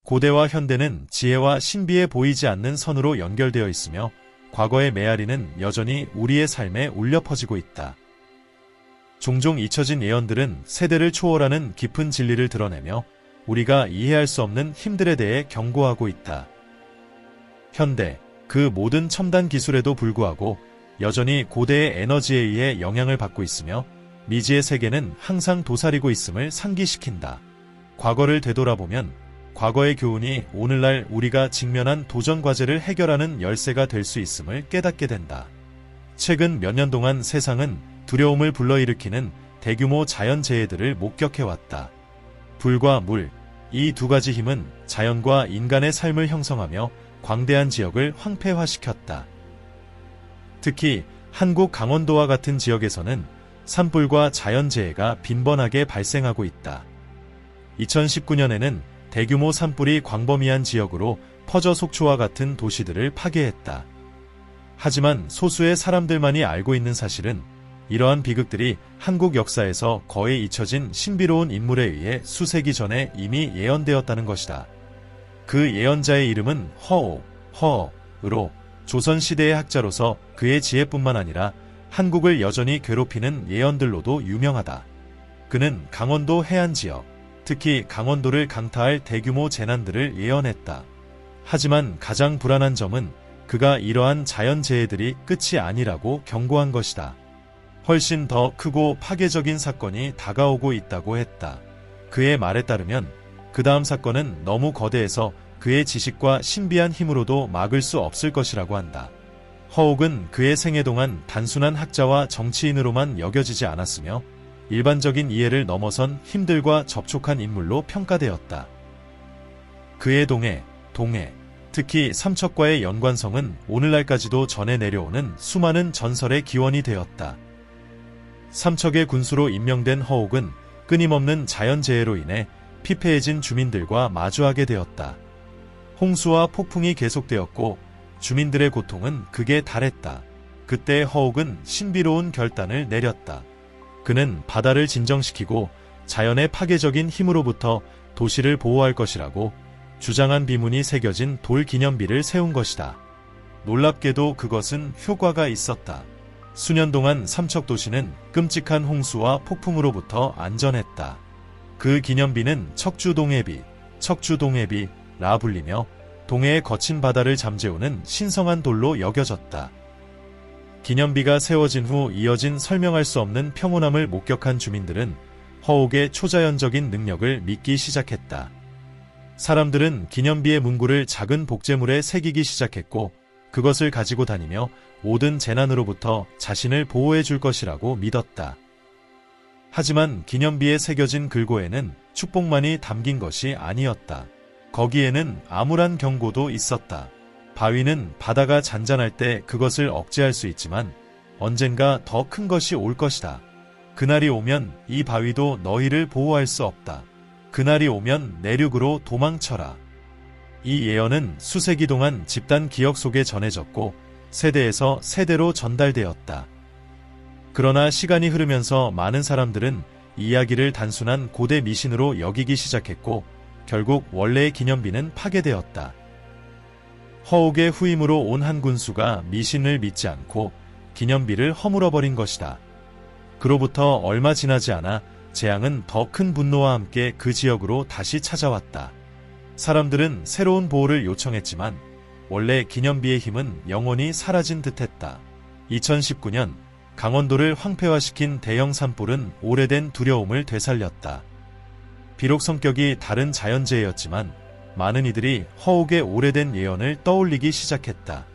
고대와 현대는 지혜와 신비에 보이지 않는 선으로 연결되어 있으며 과거의 메아리는 여전히 우리의 삶에 울려 퍼지고 있다. 종종 잊혀진 예언들은 세대를 초월하는 깊은 진리를 드러내며 우리가 이해할 수 없는 힘들에 대해 경고하고 있다. 현대, 그 모든 첨단 기술에도 불구하고 여전히 고대의 에너지에 의해 영향을 받고 있으며 미지의 세계는 항상 도사리고 있음을 상기시킨다. 과거를 되돌아보면 과거의 교훈이 오늘날 우리가 직면한 도전 과제를 해결하는 열쇠가 될 수 있음을 깨닫게 된다. 최근 몇 년 동안 세상은 두려움을 불러일으키는 대규모 자연재해들을 목격해왔다. 불과 물, 이 두 가지 힘은 자연과 인간의 삶을 형성하며 광대한 지역을 황폐화시켰다. 특히 한국 강원도와 같은 지역에서는 산불과 자연재해가 빈번하게 발생하고 있다. 2019년에는 대규모 산불이 광범위한 지역으로 퍼져 속초와 같은 도시들을 파괴했다. 하지만 소수의 사람들만이 알고 있는 사실은 이러한 비극들이 한국 역사에서 거의 잊혀진 신비로운 인물에 의해 수세기 전에 이미 예언되었다는 것이다. 그 예언자의 이름은 허으로 조선시대의 학자로서 그의 지혜뿐만 아니라 한국을 여전히 괴롭히는 예언들로도 유명하다. 그는 강원도 해안지역, 특히 강원도를 강타할 대규모 재난들을 예언했다. 하지만 가장 불안한 점은 그가 이러한 자연재해들이 끝이 아니라고 경고한 것이다. 훨씬 더 크고 파괴적인 사건이 다가오고 있다고 했다. 그의 말에 따르면 그 다음 사건은 너무 거대해서 그의 지식과 신비한 힘으로도 막을 수 없을 것이라고 한다. 허욱은 그의 생애 동안 단순한 학자와 정치인으로만 여겨지지 않았으며 일반적인 이해를 넘어선 힘들과 접촉한 인물로 평가되었다. 그의 동해, 특히 삼척과의 연관성은 오늘날까지도 전해 내려오는 수많은 전설의 기원이 되었다. 삼척의 군수로 임명된 허욱은 끊임없는 자연재해로 인해 피폐해진 주민들과 마주하게 되었다. 홍수와 폭풍이 계속되었고 주민들의 고통은 극에 달했다. 그때 허욱은 신비로운 결단을 내렸다. 그는 바다를 진정시키고 자연의 파괴적인 힘으로부터 도시를 보호할 것이라고 주장한 비문이 새겨진 돌 기념비를 세운 것이다. 놀랍게도 그것은 효과가 있었다. 수년 동안 삼척 도시는 끔찍한 홍수와 폭풍으로부터 안전했다. 그 기념비는 척주동해비라 불리며 동해의 거친 바다를 잠재우는 신성한 돌로 여겨졌다. 기념비가 세워진 후 이어진 설명할 수 없는 평온함을 목격한 주민들은 허욱의 초자연적인 능력을 믿기 시작했다. 사람들은 기념비의 문구를 작은 복제물에 새기기 시작했고 그것을 가지고 다니며 모든 재난으로부터 자신을 보호해 줄 것이라고 믿었다. 하지만 기념비에 새겨진 글고에는 축복만이 담긴 것이 아니었다. 거기에는 암울한 경고도 있었다. 바위는 바다가 잔잔할 때 그것을 억제할 수 있지만 언젠가 더 큰 것이 올 것이다. 그날이 오면 이 바위도 너희를 보호할 수 없다. 그날이 오면 내륙으로 도망쳐라. 이 예언은 수세기 동안 집단 기억 속에 전해졌고 세대에서 세대로 전달되었다. 그러나 시간이 흐르면서 많은 사람들은 이야기를 단순한 고대 미신으로 여기기 시작했고 결국 원래의 기념비는 파괴되었다. 허욱의 후임으로 온 한 군수가 미신을 믿지 않고 기념비를 허물어버린 것이다. 그로부터 얼마 지나지 않아 재앙은 더 큰 분노와 함께 그 지역으로 다시 찾아왔다. 사람들은 새로운 보호를 요청했지만 원래 기념비의 힘은 영원히 사라진 듯했다. 2019년 강원도를 황폐화시킨 대형 산불은 오래된 두려움을 되살렸다. 비록 성격이 다른 자연재해였지만 많은 이들이 허욱의 오래된 예언을 떠올리기 시작했다.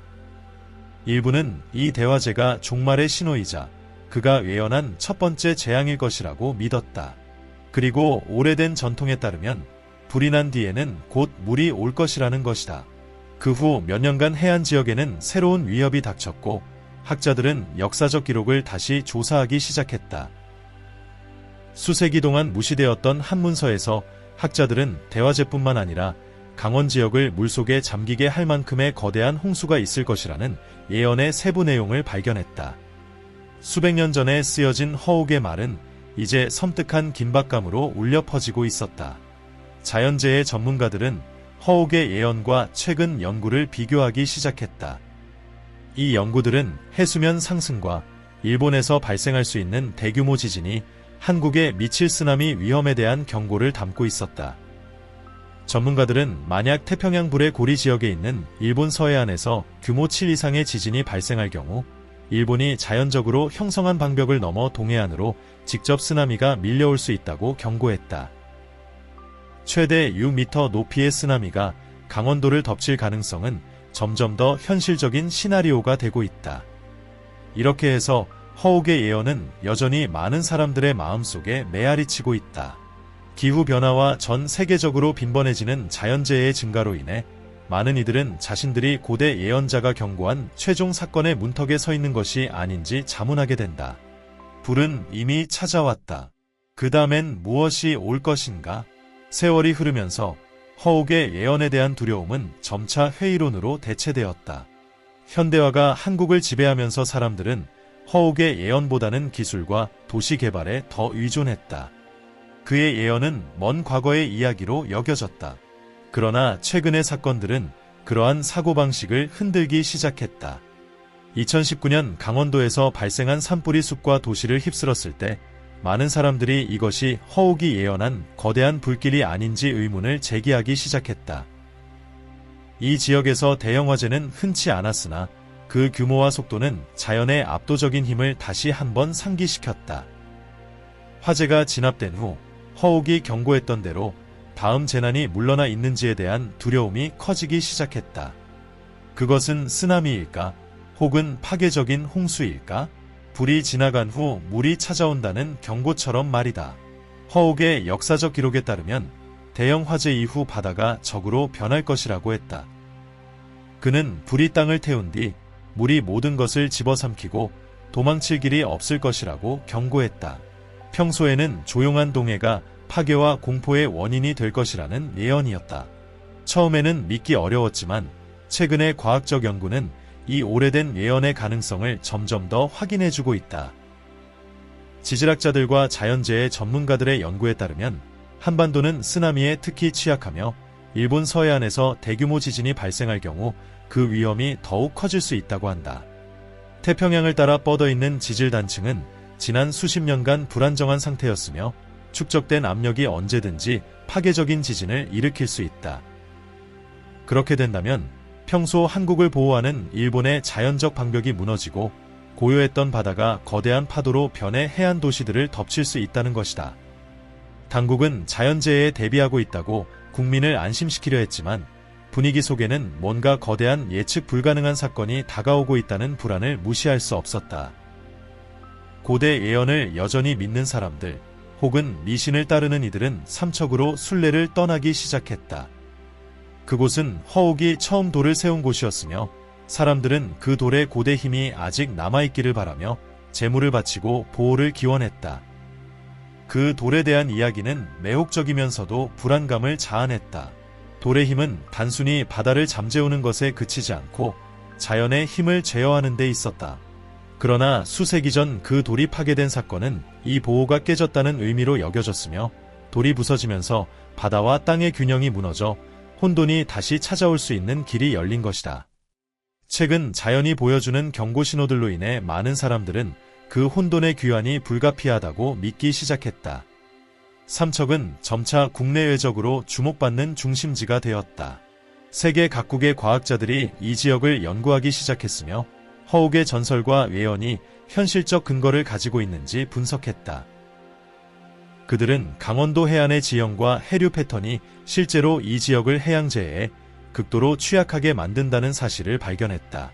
일부는 이 대화제가 종말의 신호이자 그가 예언한 첫 번째 재앙일 것이라고 믿었다. 그리고 오래된 전통에 따르면 불이 난 뒤에는 곧 물이 올 것이라는 것이다. 그 후 몇 년간 해안 지역에는 새로운 위협이 닥쳤고 학자들은 역사적 기록을 다시 조사하기 시작했다. 수세기 동안 무시되었던 한문서에서 학자들은 대화제뿐만 아니라 강원 지역을 물속에 잠기게 할 만큼의 거대한 홍수가 있을 것이라는 예언의 세부 내용을 발견했다. 수백 년 전에 쓰여진 허욱의 말은 이제 섬뜩한 긴박감으로 울려 퍼지고 있었다. 자연재해 전문가들은 허욱의 예언과 최근 연구를 비교하기 시작했다. 이 연구들은 해수면 상승과 일본에서 발생할 수 있는 대규모 지진이 한국에 미칠 쓰나미 위험에 대한 경고를 담고 있었다. 전문가들은 만약 태평양 불의 고리 지역에 있는 일본 서해안에서 규모 7 이상의 지진이 발생할 경우 일본이 자연적으로 형성한 방벽을 넘어 동해안으로 직접 쓰나미가 밀려올 수 있다고 경고했다. 최대 6m 높이의 쓰나미가 강원도를 덮칠 가능성은 점점 더 현실적인 시나리오가 되고 있다. 이렇게 해서 허욱의 예언은 여전히 많은 사람들의 마음속에 메아리치고 있다. 기후변화와 전 세계적으로 빈번해지는 자연재해의 증가로 인해 많은 이들은 자신들이 고대 예언자가 경고한 최종 사건의 문턱에 서 있는 것이 아닌지 자문하게 된다. 불은 이미 찾아왔다. 그 다음엔 무엇이 올 것인가? 세월이 흐르면서 허욱의 예언에 대한 두려움은 점차 회의론으로 대체되었다. 현대화가 한국을 지배하면서 사람들은 허욱의 예언보다는 기술과 도시 개발에 더 의존했다. 그의 예언은 먼 과거의 이야기로 여겨졌다. 그러나 최근의 사건들은 그러한 사고방식을 흔들기 시작했다. 2019년 강원도에서 발생한 산불이 숲과 도시를 휩쓸었을 때 많은 사람들이 이것이 허욱이 예언한 거대한 불길이 아닌지 의문을 제기하기 시작했다. 이 지역에서 대형 화재는 흔치 않았으나 그 규모와 속도는 자연의 압도적인 힘을 다시 한번 상기시켰다. 화재가 진압된 후 허욱이 경고했던 대로 다음 재난이 물러나 있는지에 대한 두려움이 커지기 시작했다. 그것은 쓰나미일까? 혹은 파괴적인 홍수일까? 불이 지나간 후 물이 찾아온다는 경고처럼 말이다. 허욱의 역사적 기록에 따르면 대형 화재 이후 바다가 적으로 변할 것이라고 했다. 그는 불이 땅을 태운 뒤 물이 모든 것을 집어삼키고 도망칠 길이 없을 것이라고 경고했다. 평소에는 조용한 동해가 파괴와 공포의 원인이 될 것이라는 예언이었다. 처음에는 믿기 어려웠지만 최근의 과학적 연구는 이 오래된 예언의 가능성을 점점 더 확인해주고 있다. 지질학자들과 자연재해 전문가들의 연구에 따르면 한반도는 쓰나미에 특히 취약하며 일본 서해안에서 대규모 지진이 발생할 경우 그 위험이 더욱 커질 수 있다고 한다. 태평양을 따라 뻗어있는 지질단층은 지난 수십 년간 불안정한 상태였으며 축적된 압력이 언제든지 파괴적인 지진을 일으킬 수 있다. 그렇게 된다면 평소 한국을 보호하는 일본의 자연적 방벽이 무너지고 고요했던 바다가 거대한 파도로 변해 해안 도시들을 덮칠 수 있다는 것이다. 당국은 자연재해에 대비하고 있다고 국민을 안심시키려 했지만 분위기 속에는 뭔가 거대한 예측 불가능한 사건이 다가오고 있다는 불안을 무시할 수 없었다. 고대 예언을 여전히 믿는 사람들 혹은 미신을 따르는 이들은 삼척으로 순례를 떠나기 시작했다. 그곳은 허욱이 처음 돌을 세운 곳이었으며 사람들은 그 돌의 고대 힘이 아직 남아있기를 바라며 제물을 바치고 보호를 기원했다. 그 돌에 대한 이야기는 매혹적이면서도 불안감을 자아냈다. 돌의 힘은 단순히 바다를 잠재우는 것에 그치지 않고 자연의 힘을 제어하는 데 있었다. 그러나 수세기 전 그 돌이 파괴된 사건은 이 보호가 깨졌다는 의미로 여겨졌으며 돌이 부서지면서 바다와 땅의 균형이 무너져 혼돈이 다시 찾아올 수 있는 길이 열린 것이다. 최근 자연이 보여주는 경고 신호들로 인해 많은 사람들은 그 혼돈의 귀환이 불가피하다고 믿기 시작했다. 삼척은 점차 국내외적으로 주목받는 중심지가 되었다. 세계 각국의 과학자들이 이 지역을 연구하기 시작했으며 허욱의 전설과 예언이 현실적 근거를 가지고 있는지 분석했다. 그들은 강원도 해안의 지형과 해류 패턴이 실제로 이 지역을 해양재해에 극도로 취약하게 만든다는 사실을 발견했다.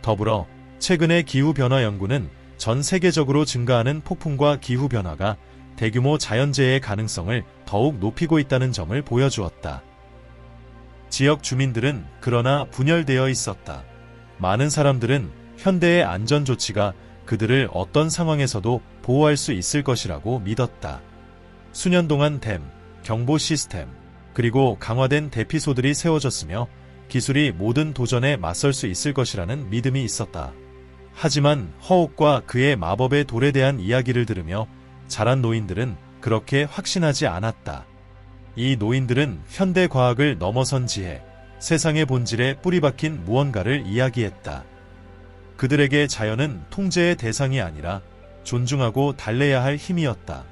더불어 최근의 기후변화 연구는 전 세계적으로 증가하는 폭풍과 기후변화가 대규모 자연재해의 가능성을 더욱 높이고 있다는 점을 보여주었다. 지역 주민들은 그러나 분열되어 있었다. 많은 사람들은 현대의 안전조치가 그들을 어떤 상황에서도 보호할 수 있을 것이라고 믿었다. 수년 동안 댐, 경보 시스템, 그리고 강화된 대피소들이 세워졌으며 기술이 모든 도전에 맞설 수 있을 것이라는 믿음이 있었다. 하지만 허욱과 그의 마법의 돌에 대한 이야기를 들으며 자란 노인들은 그렇게 확신하지 않았다. 이 노인들은 현대 과학을 넘어선 지혜, 세상의 본질에 뿌리박힌 무언가를 이야기했다. 그들에게 자연은 통제의 대상이 아니라 존중하고 달래야 할 힘이었다.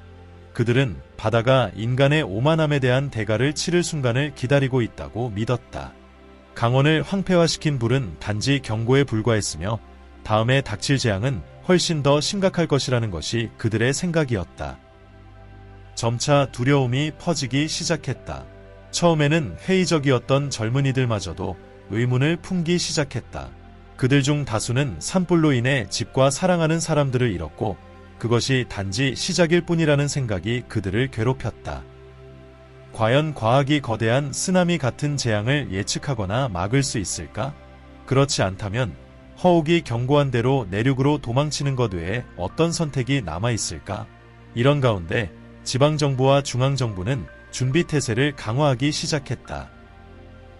그들은 바다가 인간의 오만함에 대한 대가를 치를 순간을 기다리고 있다고 믿었다. 강원을 황폐화시킨 불은 단지 경고에 불과했으며 다음에 닥칠 재앙은 훨씬 더 심각할 것이라는 것이 그들의 생각이었다. 점차 두려움이 퍼지기 시작했다. 처음에는 회의적이었던 젊은이들마저도 의문을 품기 시작했다. 그들 중 다수는 산불로 인해 집과 사랑하는 사람들을 잃었고 그것이 단지 시작일 뿐이라는 생각이 그들을 괴롭혔다. 과연 과학이 거대한 쓰나미 같은 재앙을 예측하거나 막을 수 있을까? 그렇지 않다면 허욱이 경고한 대로 내륙으로 도망치는 것 외에 어떤 선택이 남아있을까? 이런 가운데 지방정부와 중앙정부는 준비태세를 강화하기 시작했다.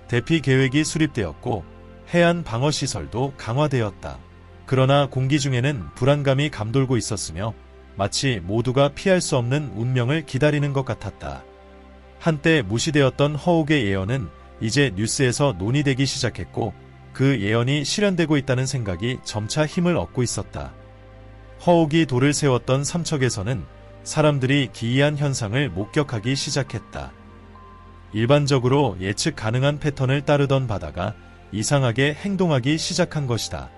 대피 계획이 수립되었고 해안 방어시설도 강화되었다. 그러나 공기 중에는 불안감이 감돌고 있었으며 마치 모두가 피할 수 없는 운명을 기다리는 것 같았다. 한때 무시되었던 허욱의 예언은 이제 뉴스에서 논의되기 시작했고 그 예언이 실현되고 있다는 생각이 점차 힘을 얻고 있었다. 허욱이 돌을 세웠던 삼척에서는 사람들이 기이한 현상을 목격하기 시작했다. 일반적으로 예측 가능한 패턴을 따르던 바다가 이상하게 행동하기 시작한 것이다.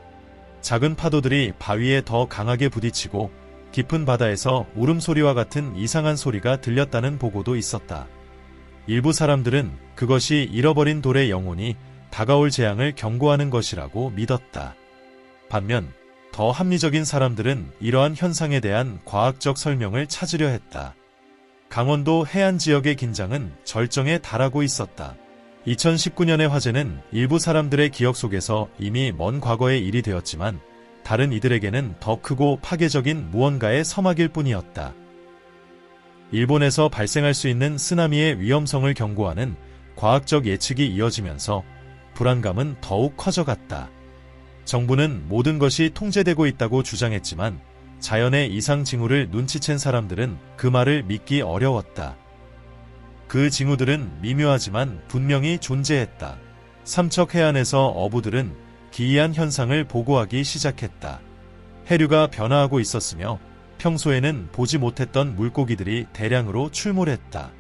작은 파도들이 바위에 더 강하게 부딪히고 깊은 바다에서 울음소리와 같은 이상한 소리가 들렸다는 보고도 있었다. 일부 사람들은 그것이 잃어버린 돌의 영혼이 다가올 재앙을 경고하는 것이라고 믿었다. 반면 더 합리적인 사람들은 이러한 현상에 대한 과학적 설명을 찾으려 했다. 강원도 해안 지역의 긴장은 절정에 달하고 있었다. 2019년의 화재는 일부 사람들의 기억 속에서 이미 먼 과거의 일이 되었지만 다른 이들에게는 더 크고 파괴적인 무언가의 서막일 뿐이었다. 일본에서 발생할 수 있는 쓰나미의 위험성을 경고하는 과학적 예측이 이어지면서 불안감은 더욱 커져갔다. 정부는 모든 것이 통제되고 있다고 주장했지만 자연의 이상 징후를 눈치챈 사람들은 그 말을 믿기 어려웠다. 그 징후들은 미묘하지만 분명히 존재했다. 삼척 해안에서 어부들은 기이한 현상을 보고하기 시작했다. 해류가 변화하고 있었으며 평소에는 보지 못했던 물고기들이 대량으로 출몰했다.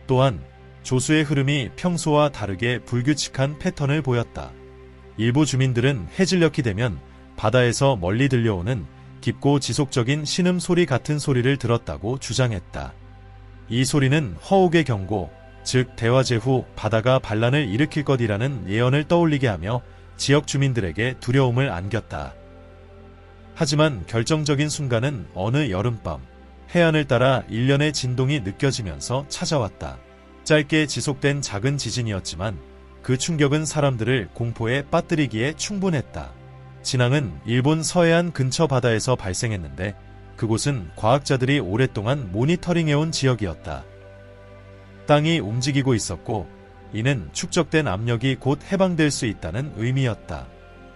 또한 조수의 흐름이 평소와 다르게 불규칙한 패턴을 보였다. 일부 주민들은 해질녘이 되면 바다에서 멀리 들려오는 깊고 지속적인 신음소리 같은 소리를 들었다고 주장했다. 이 소리는 허욱의 경고, 즉 대화재 후 바다가 반란을 일으킬 것이라는 예언을 떠올리게 하며 지역 주민들에게 두려움을 안겼다. 하지만 결정적인 순간은 어느 여름밤, 해안을 따라 일련의 진동이 느껴지면서 찾아왔다. 짧게 지속된 작은 지진이었지만 그 충격은 사람들을 공포에 빠뜨리기에 충분했다. 진앙은 일본 서해안 근처 바다에서 발생했는데 그곳은 과학자들이 오랫동안 모니터링해온 지역이었다. 땅이 움직이고 있었고 이는 축적된 압력이 곧 해방될 수 있다는 의미였다.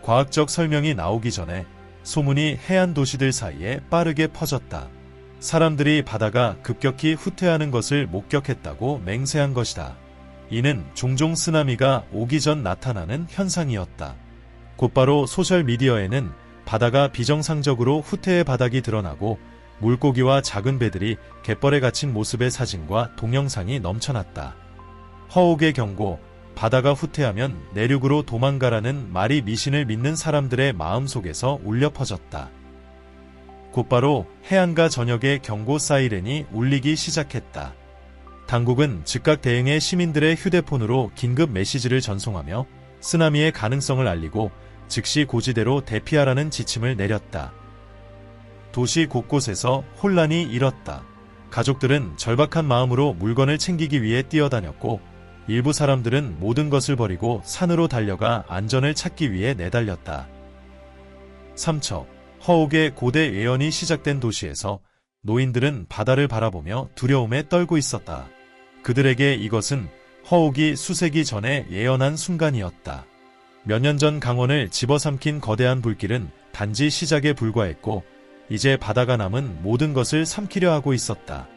과학적 설명이 나오기 전에 소문이 해안 도시들 사이에 빠르게 퍼졌다. 사람들이 바다가 급격히 후퇴하는 것을 목격했다고 맹세한 것이다. 이는 종종 쓰나미가 오기 전 나타나는 현상이었다. 곧바로 소셜미디어에는 바다가 비정상적으로 후퇴의 바닥이 드러나고 물고기와 작은 배들이 갯벌에 갇힌 모습의 사진과 동영상이 넘쳐났다. 허욱의 경고, 바다가 후퇴하면 내륙으로 도망가라는 말이 미신을 믿는 사람들의 마음속에서 울려 퍼졌다. 곧바로 해안가 전역의 경고 사이렌이 울리기 시작했다. 당국은 즉각 대응해 시민들의 휴대폰으로 긴급 메시지를 전송하며 쓰나미의 가능성을 알리고 즉시 고지대로 대피하라는 지침을 내렸다. 도시 곳곳에서 혼란이 일었다. 가족들은 절박한 마음으로 물건을 챙기기 위해 뛰어다녔고 일부 사람들은 모든 것을 버리고 산으로 달려가 안전을 찾기 위해 내달렸다. 삼척, 허욱의 고대 예언이 시작된 도시에서 노인들은 바다를 바라보며 두려움에 떨고 있었다. 그들에게 이것은 허욱이 수세기 전에 예언한 순간이었다. 몇 년 전 강원을 집어삼킨 거대한 불길은 단지 시작에 불과했고 이제 바다가 남은 모든 것을 삼키려 하고 있었다.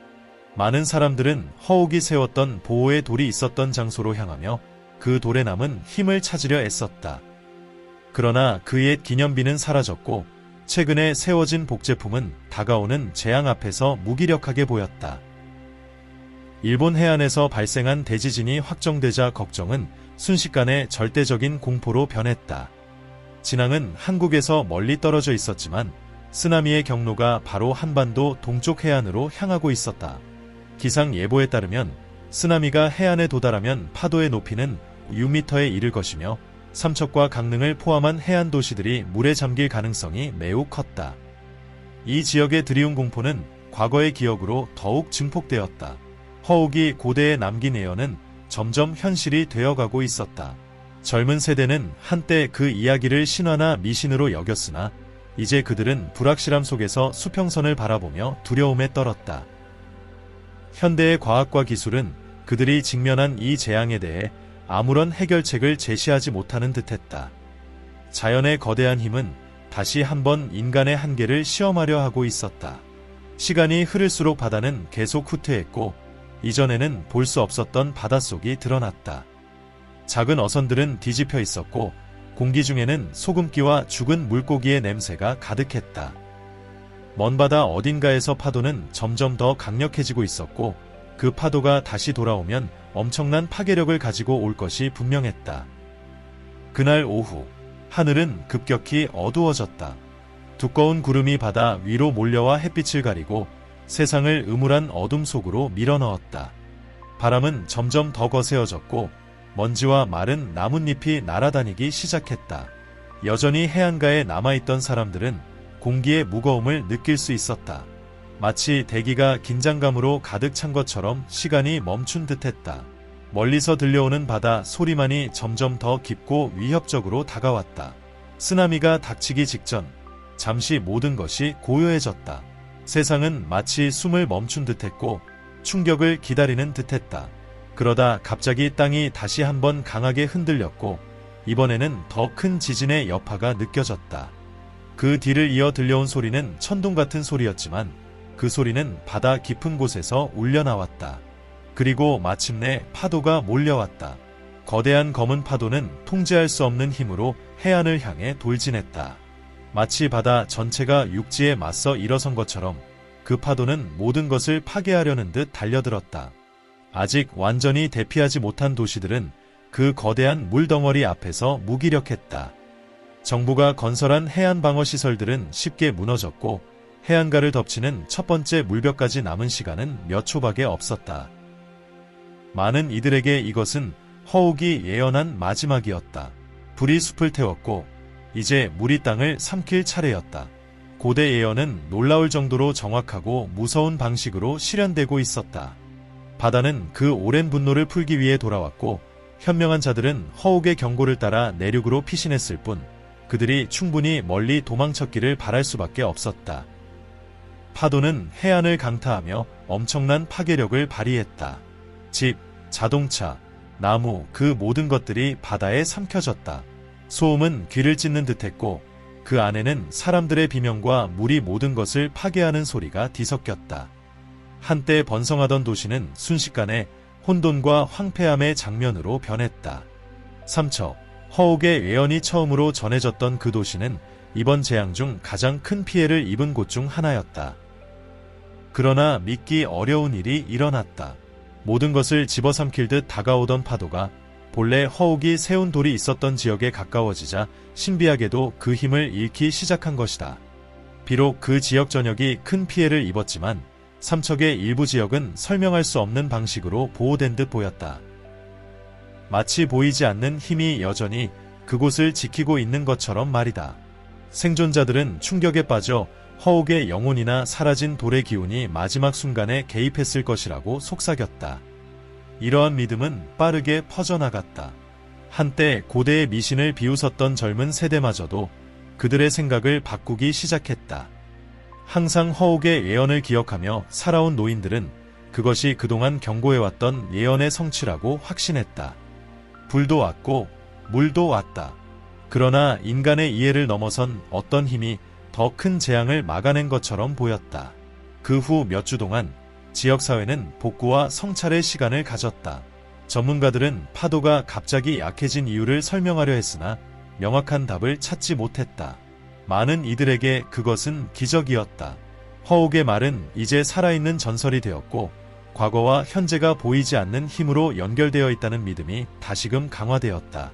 많은 사람들은 허욱이 세웠던 보호의 돌이 있었던 장소로 향하며 그 돌에 남은 힘을 찾으려 애썼다. 그러나 그 옛 기념비는 사라졌고 최근에 세워진 복제품은 다가오는 재앙 앞에서 무기력하게 보였다. 일본 해안에서 발생한 대지진이 확정되자 걱정은 순식간에 절대적인 공포로 변했다. 진앙은 한국에서 멀리 떨어져 있었지만 쓰나미의 경로가 바로 한반도 동쪽 해안으로 향하고 있었다. 기상 예보에 따르면 쓰나미가 해안에 도달하면 파도의 높이는 6m에 이를 것이며 삼척과 강릉을 포함한 해안 도시들이 물에 잠길 가능성이 매우 컸다. 이 지역의 드리운 공포는 과거의 기억으로 더욱 증폭되었다. 허욱이 고대에 남긴 예언은 점점 현실이 되어가고 있었다. 젊은 세대는 한때 그 이야기를 신화나 미신으로 여겼으나 이제 그들은 불확실함 속에서 수평선을 바라보며 두려움에 떨었다. 현대의 과학과 기술은 그들이 직면한 이 재앙에 대해 아무런 해결책을 제시하지 못하는 듯했다. 자연의 거대한 힘은 다시 한번 인간의 한계를 시험하려 하고 있었다. 시간이 흐를수록 바다는 계속 후퇴했고 이전에는 볼 수 없었던 바닷속이 드러났다. 작은 어선들은 뒤집혀 있었고 공기 중에는 소금기와 죽은 물고기의 냄새가 가득했다. 먼 바다 어딘가에서 파도는 점점 더 강력해지고 있었고 그 파도가 다시 돌아오면 엄청난 파괴력을 가지고 올 것이 분명했다. 그날 오후 하늘은 급격히 어두워졌다. 두꺼운 구름이 바다 위로 몰려와 햇빛을 가리고 세상을 음울한 어둠 속으로 밀어넣었다. 바람은 점점 더 거세어졌고 먼지와 마른 나뭇잎이 날아다니기 시작했다. 여전히 해안가에 남아있던 사람들은 공기의 무거움을 느낄 수 있었다. 마치 대기가 긴장감으로 가득 찬 것처럼 시간이 멈춘 듯했다. 멀리서 들려오는 바다 소리만이 점점 더 깊고 위협적으로 다가왔다. 쓰나미가 닥치기 직전 잠시 모든 것이 고요해졌다. 세상은 마치 숨을 멈춘 듯했고 충격을 기다리는 듯했다. 그러다 갑자기 땅이 다시 한번 강하게 흔들렸고 이번에는 더 큰 지진의 여파가 느껴졌다. 그 뒤를 이어 들려온 소리는 천둥 같은 소리였지만 그 소리는 바다 깊은 곳에서 울려나왔다. 그리고 마침내 파도가 몰려왔다. 거대한 검은 파도는 통제할 수 없는 힘으로 해안을 향해 돌진했다. 마치 바다 전체가 육지에 맞서 일어선 것처럼 그 파도는 모든 것을 파괴하려는 듯 달려들었다. 아직 완전히 대피하지 못한 도시들은 그 거대한 물덩어리 앞에서 무기력했다. 정부가 건설한 해안 방어 시설들은 쉽게 무너졌고 해안가를 덮치는 첫 번째 물벽까지 남은 시간은 몇 초밖에 없었다. 많은 이들에게 이것은 허욱이 예언한 마지막이었다. 불이 숲을 태웠고 이제 물이 땅을 삼킬 차례였다. 고대 예언은 놀라울 정도로 정확하고 무서운 방식으로 실현되고 있었다. 바다는 그 오랜 분노를 풀기 위해 돌아왔고 현명한 자들은 허욱의 경고를 따라 내륙으로 피신했을 뿐 그들이 충분히 멀리 도망쳤기를 바랄 수밖에 없었다. 파도는 해안을 강타하며 엄청난 파괴력을 발휘했다. 집, 자동차, 나무 그 모든 것들이 바다에 삼켜졌다. 소음은 귀를 찢는 듯했고 그 안에는 사람들의 비명과 물이 모든 것을 파괴하는 소리가 뒤섞였다. 한때 번성하던 도시는 순식간에 혼돈과 황폐함의 장면으로 변했다. 삼척, 허욱의 예언이 처음으로 전해졌던 그 도시는 이번 재앙 중 가장 큰 피해를 입은 곳 중 하나였다. 그러나 믿기 어려운 일이 일어났다. 모든 것을 집어삼킬 듯 다가오던 파도가 본래 허욱이 세운 돌이 있었던 지역에 가까워지자 신비하게도 그 힘을 잃기 시작한 것이다. 비록 그 지역 전역이 큰 피해를 입었지만 삼척의 일부 지역은 설명할 수 없는 방식으로 보호된 듯 보였다. 마치 보이지 않는 힘이 여전히 그곳을 지키고 있는 것처럼 말이다. 생존자들은 충격에 빠져 허욱의 영혼이나 사라진 돌의 기운이 마지막 순간에 개입했을 것이라고 속삭였다. 이러한 믿음은 빠르게 퍼져나갔다. 한때 고대의 미신을 비웃었던 젊은 세대마저도 그들의 생각을 바꾸기 시작했다. 항상 허욱의 예언을 기억하며 살아온 노인들은 그것이 그동안 경고해왔던 예언의 성취라고 확신했다. 불도 왔고 물도 왔다. 그러나 인간의 이해를 넘어선 어떤 힘이 더 큰 재앙을 막아낸 것처럼 보였다. 그 후 몇 주 동안 지역사회는 복구와 성찰의 시간을 가졌다. 전문가들은 파도가 갑자기 약해진 이유를 설명하려 했으나 명확한 답을 찾지 못했다. 많은 이들에게 그것은 기적이었다. 허욱의 말은 이제 살아있는 전설이 되었고 과거와 현재가 보이지 않는 힘으로 연결되어 있다는 믿음이 다시금 강화되었다.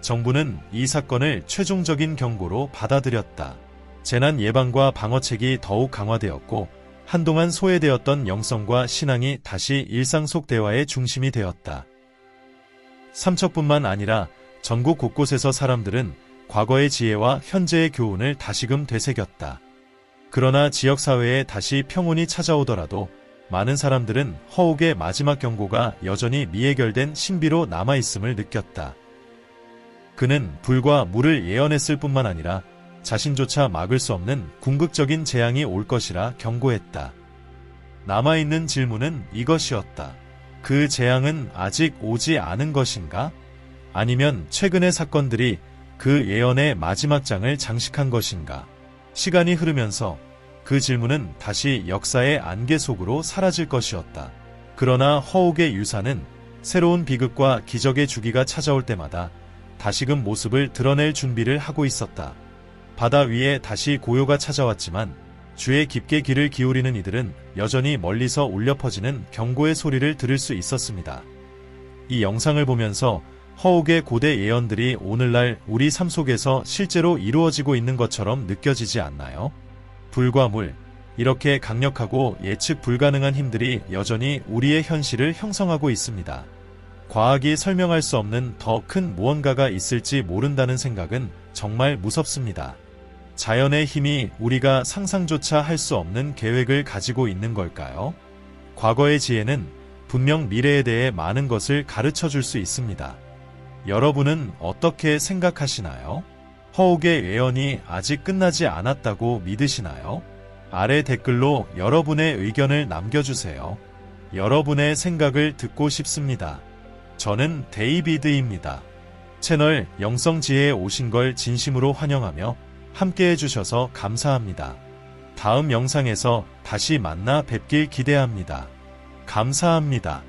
정부는 이 사건을 최종적인 경고로 받아들였다. 재난 예방과 방어책이 더욱 강화되었고 한동안 소외되었던 영성과 신앙이 다시 일상 속 대화의 중심이 되었다. 삼척뿐만 아니라 전국 곳곳에서 사람들은 과거의 지혜와 현재의 교훈을 다시금 되새겼다. 그러나 지역사회에 다시 평온이 찾아오더라도 많은 사람들은 허욱의 마지막 경고가 여전히 미해결된 신비로 남아있음을 느꼈다. 그는 불과 물을 예언했을 뿐만 아니라 자신조차 막을 수 없는 궁극적인 재앙이 올 것이라 경고했다. 남아있는 질문은 이것이었다. 그 재앙은 아직 오지 않은 것인가? 아니면 최근의 사건들이 그 예언의 마지막 장을 장식한 것인가? 시간이 흐르면서 그 질문은 다시 역사의 안개 속으로 사라질 것이었다. 그러나 허욱의 유산은 새로운 비극과 기적의 주기가 찾아올 때마다 다시금 모습을 드러낼 준비를 하고 있었다. 바다 위에 다시 고요가 찾아왔지만 주에 깊게 귀를 기울이는 이들은 여전히 멀리서 울려 퍼지는 경고의 소리를 들을 수 있었습니다. 이 영상을 보면서 허욱의 고대 예언들이 오늘날 우리 삶 속에서 실제로 이루어지고 있는 것처럼 느껴지지 않나요? 불과 물, 이렇게 강력하고 예측 불가능한 힘들이 여전히 우리의 현실을 형성하고 있습니다. 과학이 설명할 수 없는 더 큰 무언가가 있을지 모른다는 생각은 정말 무섭습니다. 자연의 힘이 우리가 상상조차 할 수 없는 계획을 가지고 있는 걸까요? 과거의 지혜는 분명 미래에 대해 많은 것을 가르쳐 줄 수 있습니다. 여러분은 어떻게 생각하시나요? 허욱의 예언이 아직 끝나지 않았다고 믿으시나요? 아래 댓글로 여러분의 의견을 남겨주세요. 여러분의 생각을 듣고 싶습니다. 저는 데이비드입니다. 채널 영성지혜에 오신 걸 진심으로 환영하며 함께 해주셔서 감사합니다. 다음 영상에서 다시 만나 뵙길 기대합니다. 감사합니다.